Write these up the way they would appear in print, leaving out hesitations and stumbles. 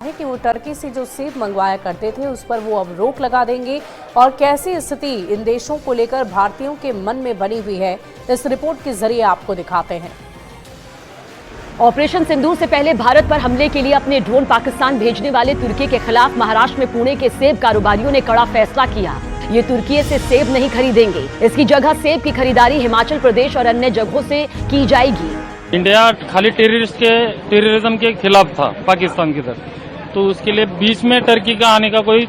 है कि वो टर्की से जो सेब मंगवाया करते थे उस पर वो अब रोक लगा देंगे। और कैसी स्थिति इन देशों को लेकर भारतीयों के मन में बनी हुई है, इस रिपोर्ट के जरिए आपको दिखाते हैं। ऑपरेशन सिंदूर से पहले भारत पर हमले के लिए अपने ड्रोन पाकिस्तान भेजने वाले तुर्की के खिलाफ महाराष्ट्र में पुणे के सेब कारोबारियों ने कड़ा फैसला किया। ये तुर्की से सेब नहीं खरीदेंगे, इसकी जगह सेब की खरीदारी हिमाचल प्रदेश और अन्य जगहों से की जाएगी। इंडिया खाली टेररिज्म के खिलाफ था पाकिस्तान की तरफ, तो उसके लिए बीच में टर्की का आने का कोई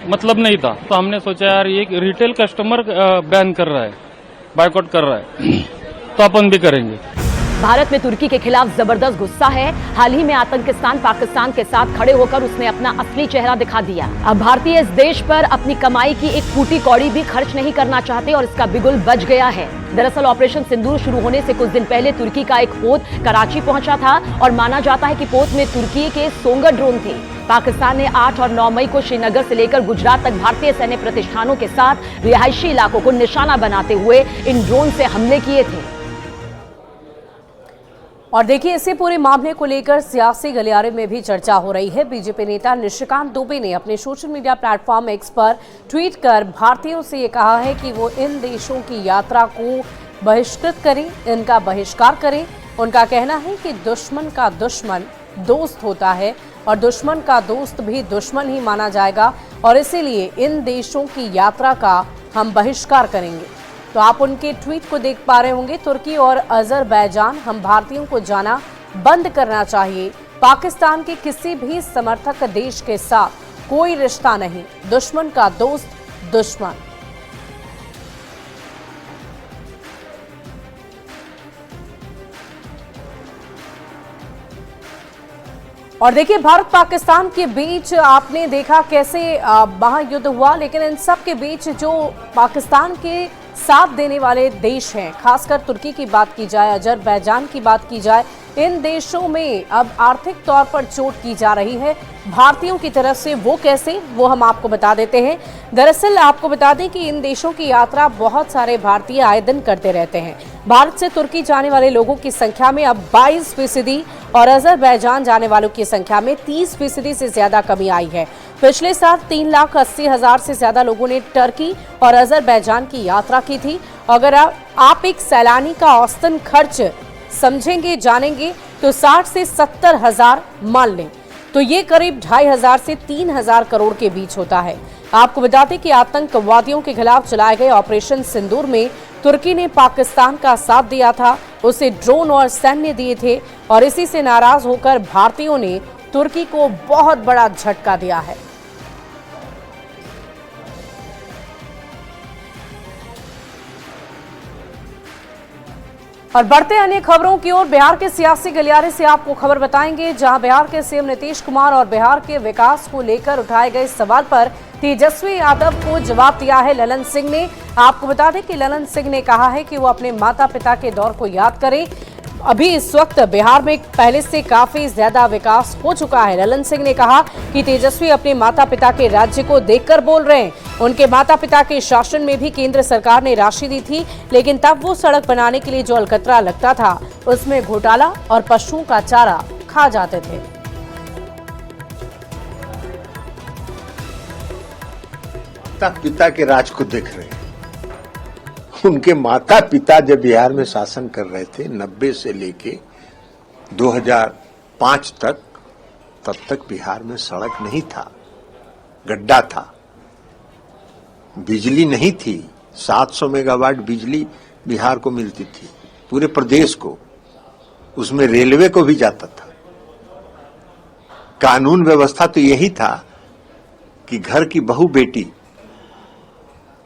मतलब नहीं था। तो हमने सोचा यार ये रिटेल कस्टमर बैन कर रहा है, बायकॉट कर रहा है, तो अपन भी करेंगे। भारत में तुर्की के खिलाफ जबरदस्त गुस्सा है। हाल ही में आतंकिस्तान पाकिस्तान के साथ खड़े होकर उसने अपना असली चेहरा दिखा दिया। अब भारतीय इस देश पर अपनी कमाई की एक फूटी कौड़ी भी खर्च नहीं करना चाहते और इसका बिगुल बज गया है। दरअसल ऑपरेशन सिंदूर शुरू होने से कुछ दिन पहले तुर्की का एक पोत कराची पहुंचा था और माना जाता है कि पोत में तुर्की के सोंगर ड्रोन थे। पाकिस्तान ने 8 और 9 मई को श्रीनगर से लेकर गुजरात तक भारतीय सैन्य प्रतिष्ठानों के साथ रिहायशी इलाकों को निशाना बनाते हुए इन ड्रोन से हमले किए थे। और देखिए, इसी पूरे मामले को लेकर सियासी गलियारे में भी चर्चा हो रही है। बीजेपी नेता निशिकांत दुबे ने अपने सोशल मीडिया प्लेटफॉर्म एक्स पर ट्वीट कर भारतीयों से ये कहा है कि वो इन देशों की यात्रा को बहिष्कृत करें, इनका बहिष्कार करें। उनका कहना है कि दुश्मन का दुश्मन दोस्त होता है और दुश्मन का दोस्त भी दुश्मन ही माना जाएगा और इसीलिए इन देशों की यात्रा का हम बहिष्कार करेंगे। तो आप उनके ट्वीट को देख पा रहे होंगे। तुर्की और अजरबैजान, हम भारतीयों को जाना बंद करना चाहिए। पाकिस्तान के किसी भी समर्थक देश के साथ कोई रिश्ता नहीं, दुश्मन का दोस्त दुश्मन। और देखिए, भारत पाकिस्तान के बीच आपने देखा कैसे महायुद्ध हुआ, लेकिन इन सब के बीच जो पाकिस्तान के साथ देने वाले देश हैं, खासकर तुर्की की बात की जाए, अजरबैजान की बात की जाए, इन देशों में अब आर्थिक तौर पर चोट की जा रही है भारतीयों की तरफ से। वो कैसे, वो हम आपको बता देते हैं। दरअसल आपको बता दें कि इन देशों की यात्रा बहुत सारे भारतीय आए दिन करते रहते हैं। भारत से तुर्की जाने वाले लोगों की संख्या में अब 22% और अजरबैजान जाने वालों की संख्या में 30% से ज्यादा कमी आई है। पिछले साल 3,80,000 से ज्यादा लोगों ने टर्की और अजरबैजान की यात्रा की थी। अगर आप एक सैलानी का औसतन खर्च समझेंगे, जानेंगे, तो 60 से 70 हजार मान लें, तो ये करीब 2,500 से 3,000 करोड़ के बीच होता है। आपको बता दें कि आतंकवादियों के खिलाफ चलाए गए ऑपरेशन सिंदूर में तुर्की ने पाकिस्तान का साथ दिया था, उसे ड्रोन और सैन्य दिए थे और इसी से नाराज होकर भारतीयों ने तुर्की को बहुत बड़ा झटका दिया है। और बढ़ते अन्य खबरों की ओर, बिहार के सियासी गलियारे से आपको खबर बताएंगे, जहां बिहार के सीएम नीतीश कुमार और बिहार के विकास को लेकर उठाए गए सवाल पर तेजस्वी यादव को जवाब दिया है ललन सिंह ने। आपको बता दें कि ललन सिंह ने कहा है कि वो अपने माता पिता के दौर को याद करें। अभी इस वक्त बिहार में पहले से काफी ज्यादा विकास हो चुका है। ललन सिंह ने कहा कि तेजस्वी अपने माता पिता के राज्य को देखकर बोल रहे हैं। उनके माता पिता के शासन में भी केंद्र सरकार ने राशि दी थी, लेकिन तब वो सड़क बनाने के लिए जो अलकतरा लगता था उसमें घोटाला और पशुओं का चारा खा जाते थे। माता पिता के राज को देख रहे हैं। उनके माता पिता जब बिहार में शासन कर रहे थे 90 से लेके 2005 तक, तब तक बिहार में सड़क नहीं था, गड्ढा था, बिजली नहीं थी। 700 मेगावाट बिजली बिहार को मिलती थी, पूरे प्रदेश को, उसमें रेलवे को भी जाता था। कानून व्यवस्था तो यही था कि घर की बहू बेटी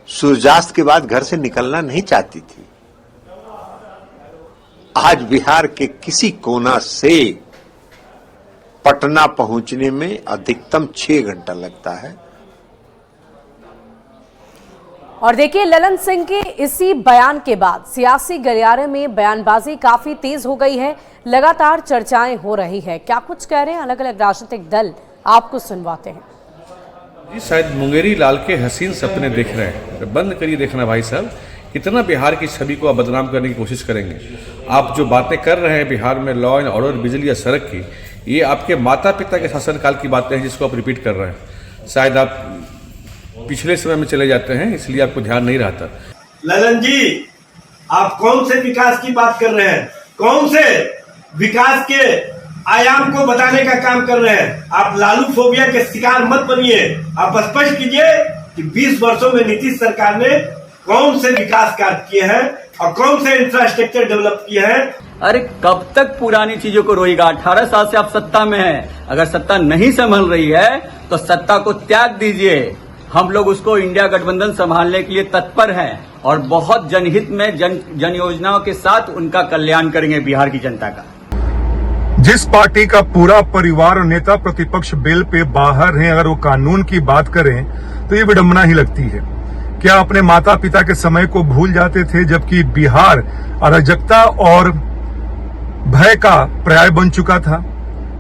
सूर्यास्त के बाद घर से निकलना नहीं चाहती थी। आज बिहार के किसी कोना से पटना पहुंचने में अधिकतम 6 घंटा लगता है। और देखिए, ललन सिंह के इसी बयान के बाद सियासी गलियारे में बयानबाजी काफी तेज हो गई है। लगातार चर्चाएं हो रही है। क्या कुछ कह रहे हैं अलग अलग राजनीतिक दल, आपको सुनवाते हैं। जी, शायद मुंगेरी लाल के हसीन सपने देख रहे हैं। बंद करिए देखना भाई साहब, कितना बिहार की छवि को आप बदनाम करने की कोशिश करेंगे। आप जो बातें कर रहे हैं बिहार में लॉ एंड ऑर्डर, बिजली या सड़क की, ये आपके माता पिता के शासनकाल की बातें हैं जिसको आप रिपीट कर रहे हैं। शायद आप पिछले समय में चले जाते हैं, इसलिए आपको ध्यान नहीं रहता। ललन जी, आप कौन से विकास की बात कर रहे हैं? कौन से विकास के आयाम को बताने का काम कर रहे हैं? आप लालू फोबिया के शिकार मत बनिए। आप स्पष्ट कीजिए कि 20 वर्षों में नीतीश सरकार ने कौन से विकास कार्य किए हैं और कौन से इंफ्रास्ट्रक्चर डेवलप किए हैं। अरे कब तक पुरानी चीजों को रोएगा? 18 साल से आप सत्ता में हैं। अगर सत्ता नहीं संभल रही है तो सत्ता को त्याग दीजिए। हम लोग उसको इंडिया गठबंधन संभालने के लिए तत्पर हैं और बहुत जनहित में जन योजनाओं के साथ उनका कल्याण करेंगे बिहार की जनता का। जिस पार्टी का पूरा परिवार और नेता प्रतिपक्ष बिल पे बाहर हैं, अगर वो कानून की बात करें तो ये विडंबना ही लगती है। क्या अपने माता पिता के समय को भूल जाते थे, जबकि बिहार अराजकता और भय का पर्याय बन चुका था।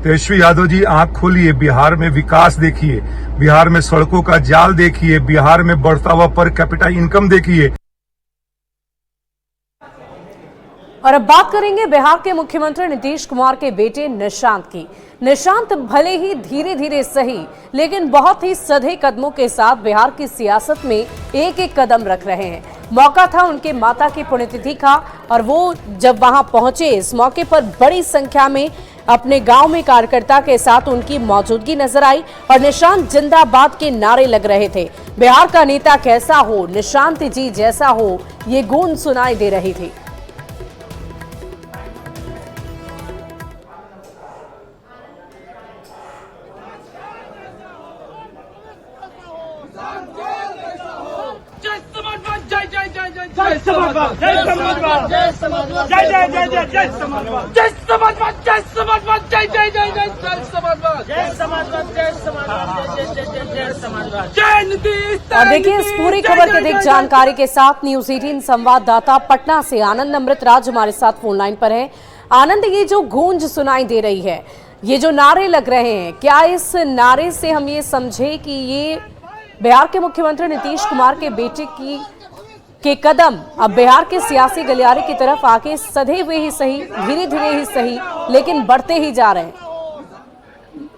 तेजस्वी यादव जी, आंख खोलिए, बिहार में विकास देखिए, बिहार में सड़कों का जाल देखिए, बिहार में बढ़ता हुआ पर कैपिटा इनकम देखिए। और अब बात करेंगे बिहार के मुख्यमंत्री नीतीश कुमार के बेटे निशांत की। निशांत भले ही धीरे धीरे सही, लेकिन बहुत ही सधे कदमों के साथ बिहार की सियासत में एक एक कदम रख रहे हैं। मौका था उनके माता की पुण्यतिथि का और वो जब वहां पहुंचे, इस मौके पर बड़ी संख्या में अपने गांव में कार्यकर्ता के साथ उनकी मौजूदगी नजर आई और निशांत जिंदाबाद के नारे लग रहे थे। बिहार का नेता कैसा हो, निशांत जी जैसा हो, ये गूंज सुनाई दे रही थी। और देखिए इस पूरी खबर की अधिक जानकारी के साथ न्यूज 18 संवाददाता पटना से आनंद अमृत राज हमारे साथ फोन लाइन पर है। आनंद, ये जो गूंज सुनाई दे रही है, ये जो नारे लग रहे हैं, क्या इस नारे से हम ये समझे कि ये बिहार के मुख्यमंत्री नीतीश कुमार के बेटे के कदम अब बिहार के सियासी गलियारे की तरफ आके सधे हुए ही सही, धीरे धीरे ही सही, लेकिन बढ़ते ही जा रहे हैं?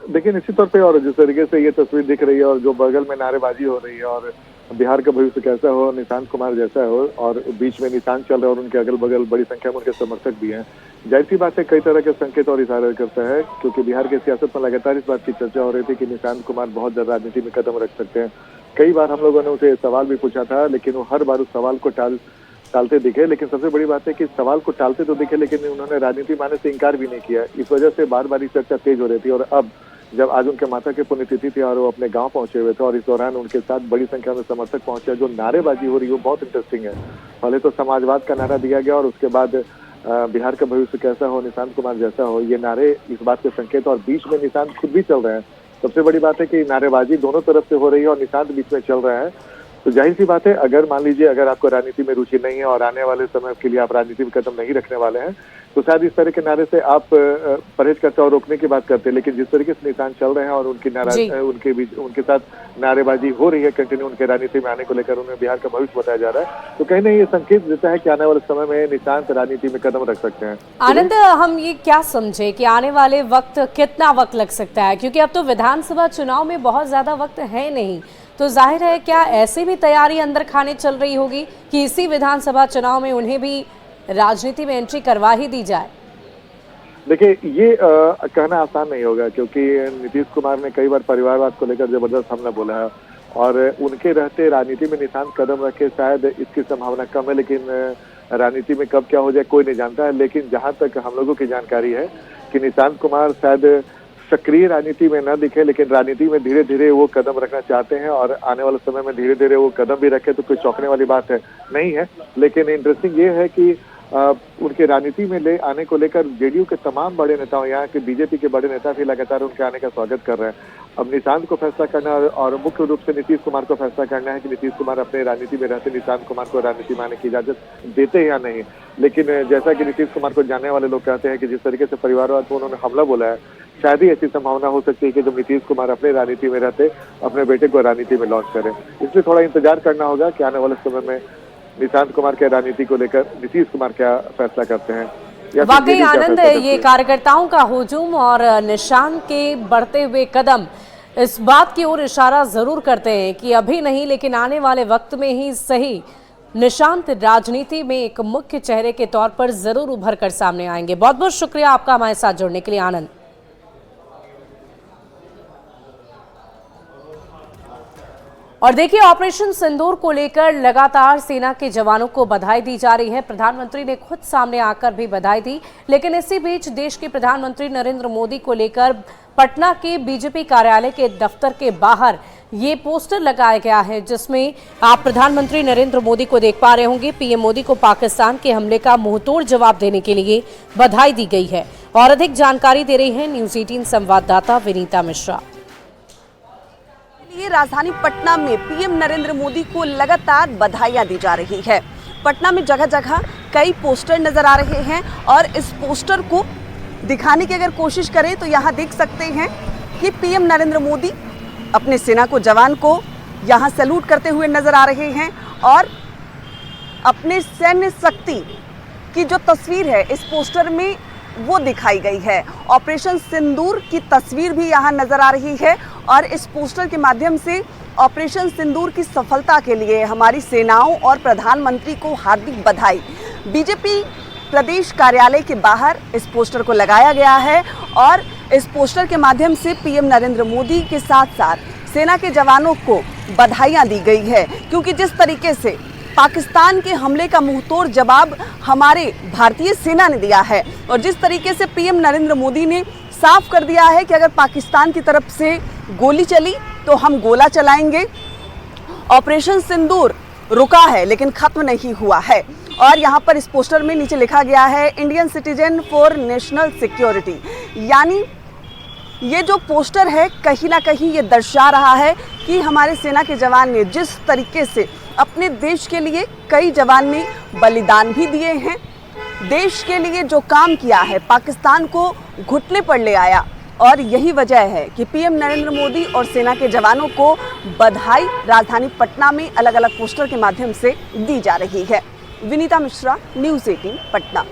देखिए, निश्चित तौर पे और जिस तरीके से ये तस्वीर दिख रही है और जो बगल में नारेबाजी हो रही है और बिहार का भविष्य कैसा हो, निशांत कुमार जैसा हो, और बीच में निशांत चल रहा है और उनके अगल बगल बड़ी संख्या में उनके समर्थक भी हैं। जाहिर सी बात है, कई तरह के संकेत और इशारे करता है, क्योंकि बिहार की सियासत में लगातार इस बात की चर्चा हो रही थी कि निशांत कुमार बहुत ज्यादा राजनीति में कदम रख सकते हैं। कई बार हम लोगों ने उसे सवाल भी पूछा था, लेकिन वो हर बार उस सवाल को टालते दिखे। लेकिन सबसे बड़ी बात है कि सवाल को टालते तो दिखे, लेकिन उन्होंने राजनीति मानने से इनकार भी नहीं किया। इस वजह से बार बार चर्चा तेज हो रही थी। और अब जब आज उनके माता की पुण्यतिथि थी और वो अपने गांव पहुंचे हुए थे और इस दौरान उनके साथ बड़ी संख्या में समर्थक पहुंचे, जो नारेबाजी हो रही है वो बहुत इंटरेस्टिंग है। पहले तो समाजवाद का नारा दिया गया और उसके बाद बिहार का भविष्य कैसा हो, निशांत कुमार जैसा हो, ये नारे इस बात के संकेत, और बीच में निशांत खुद भी चल रहे हैं। सबसे बड़ी बात है कि नारेबाजी दोनों तरफ से हो रही है और निशांत बीच में चल रहा है। तो जाहिर सी बात है, अगर मान लीजिए अगर आपको राजनीति में रुचि नहीं है और आने वाले समय के लिए आप राजनीति में कदम नहीं रखने वाले हैं, तो शायद इस तरह के नारे से आप परहेज करते और रोकने की बात करते हैं। लेकिन जिस तरीके से निशांत चल रहे हैं और उनके साथ नारेबाजी हो रही है कंटिन्यू, उनके राजनीति में आने को लेकर उन्हें बिहार का भविष्य बताया जा रहा है, तो कहीं ना ये संकेत देता है कि आने वाले समय में निशांत राजनीति में कदम रख सकते हैं। आनंद, हम ये क्या समझे कि आने वाले वक्त कितना वक्त लग सकता है, क्योंकि अब तो विधानसभा चुनाव में बहुत ज्यादा वक्त है नहीं, तो जाहिर है क्या ऐसे भी तैयारी अंदर खाने चल रही होगी कि इसी विधानसभा चुनाव में उन्हें भी राजनीति में एंट्री करवा ही दी जाए? देखिए, ये कहना आसान नहीं होगा, क्योंकि नीतीश कुमार ने कई बार परिवारवाद को लेकर जबरदस्त हमला बोला है और उनके रहते राजनीति में निशांत कदम रखे शायद इसकी संभावना कम है। लेकिन राजनीति में कब क्या हो जाए कोई नहीं जानता है। लेकिन जहां तक हम लोगों की जानकारी है कि निशांत कुमार शायद सक्रिय राजनीति में न दिखे, लेकिन राजनीति में धीरे धीरे वो कदम रखना चाहते हैं और आने वाले समय में धीरे धीरे वो कदम भी रखे, तो कोई चौंकने वाली बात है नहीं है। लेकिन इंटरेस्टिंग ये है कि उनके राजनीति में ले आने को लेकर जेडीयू के तमाम बड़े नेताओं, यहाँ के बीजेपी के बड़े नेता भी लगातार उनके आने का स्वागत कर रहे हैं। अब निशांत को फैसला करना और मुख्य रूप से नीतीश कुमार को फैसला करना है कि नीतीश कुमार अपने राजनीति में रहते निशांत कुमार को राजनीति में आने की इजाजत देते हैं या नहीं। लेकिन जैसा कि नीतीश कुमार को जानने वाले लोग कहते हैं कि जिस तरीके से परिवारवाद पर उन्होंने हमला बोला है, शायद ही ऐसी संभावना हो सकती है कि जब नीतीश कुमार अपने राजनीति में रहते अपने बेटे को राजनीति में लॉन्च करें। इसलिए थोड़ा इंतजार करना होगा कि आने वाले समय में निशांत कुमार के राजनीति को लेकर नीतीश कुमार क्या फैसला करते हैं। या फिर वाकई जेडी क्या आनंद फैसला है ये करती है। कार्यकर्ताओं का हुजूम और निशान के बढ़ते हुए कदम इस बात की ओर इशारा जरूर करते हैं कि अभी नहीं लेकिन आने वाले वक्त में ही सही निशांत राजनीति में एक मुख्य चेहरे के तौर पर जरूर उभर कर सामने आएंगे। बहुत बहुत शुक्रिया आपका हमारे साथ जुड़ने के लिए आनंद। और देखिए, ऑपरेशन सिंदूर को लेकर लगातार सेना के जवानों को बधाई दी जा रही है। प्रधानमंत्री ने खुद सामने आकर भी बधाई दी, लेकिन इसी बीच देश के प्रधानमंत्री नरेंद्र मोदी को लेकर पटना के बीजेपी कार्यालय के दफ्तर के बाहर ये पोस्टर लगाया गया है, जिसमें आप प्रधानमंत्री नरेंद्र मोदी को देख पा रहे होंगे। पीएम मोदी को पाकिस्तान के हमले का मुंहतोड़ जवाब देने के लिए बधाई दी गई है। और अधिक जानकारी दे रही है न्यूज़ 18 संवाददाता विनीता मिश्रा। ये राजधानी पटना में पीएम नरेंद्र मोदी को लगातार बधाइयां दी जा रही है। पटना में जगह जगह कई पोस्टर नजर आ रहे हैं और इस पोस्टर को दिखाने की अगर कोशिश करें तो यहाँ देख सकते हैं कि पीएम नरेंद्र मोदी अपने सेना को जवान को यहाँ सैल्यूट करते हुए नजर आ रहे हैं और अपने सैन्य शक्ति की जो तस्वीर है इस पोस्टर में वो दिखाई गई है। ऑपरेशन सिंदूर की तस्वीर भी यहाँ नजर आ रही है और इस पोस्टर के माध्यम से ऑपरेशन सिंदूर की सफलता के लिए हमारी सेनाओं और प्रधानमंत्री को हार्दिक बधाई। बीजेपी प्रदेश कार्यालय के बाहर इस पोस्टर को लगाया गया है और इस पोस्टर के माध्यम से पीएम नरेंद्र मोदी के साथ साथ सेना के जवानों को बधाइयां दी गई है, क्योंकि जिस तरीके से पाकिस्तान के हमले का मुंहतोड़ जवाब हमारे भारतीय सेना ने दिया है और जिस तरीके से पीएम नरेंद्र मोदी ने साफ कर दिया है कि अगर पाकिस्तान की तरफ से गोली चली तो हम गोला चलाएंगे। ऑपरेशन सिंदूर रुका है लेकिन खत्म नहीं हुआ है। और यहाँ पर इस पोस्टर में नीचे लिखा गया है Indian citizen for national security, यानी ये जो पोस्टर है कहीं ना कहीं ये दर्शा रहा है कि हमारे सेना के जवान ने जिस तरीके से अपने देश के लिए, कई जवान ने बलिदान भी दिए हैं, देश के लिए जो काम किया है, पाकिस्तान को घुटने पर ले आया और यही वजह है कि पीएम नरेंद्र मोदी और सेना के जवानों को बधाई राजधानी पटना में अलग अलग पोस्टर के माध्यम से दी जा रही है। विनीता मिश्रा, न्यूज़ 18 पटना।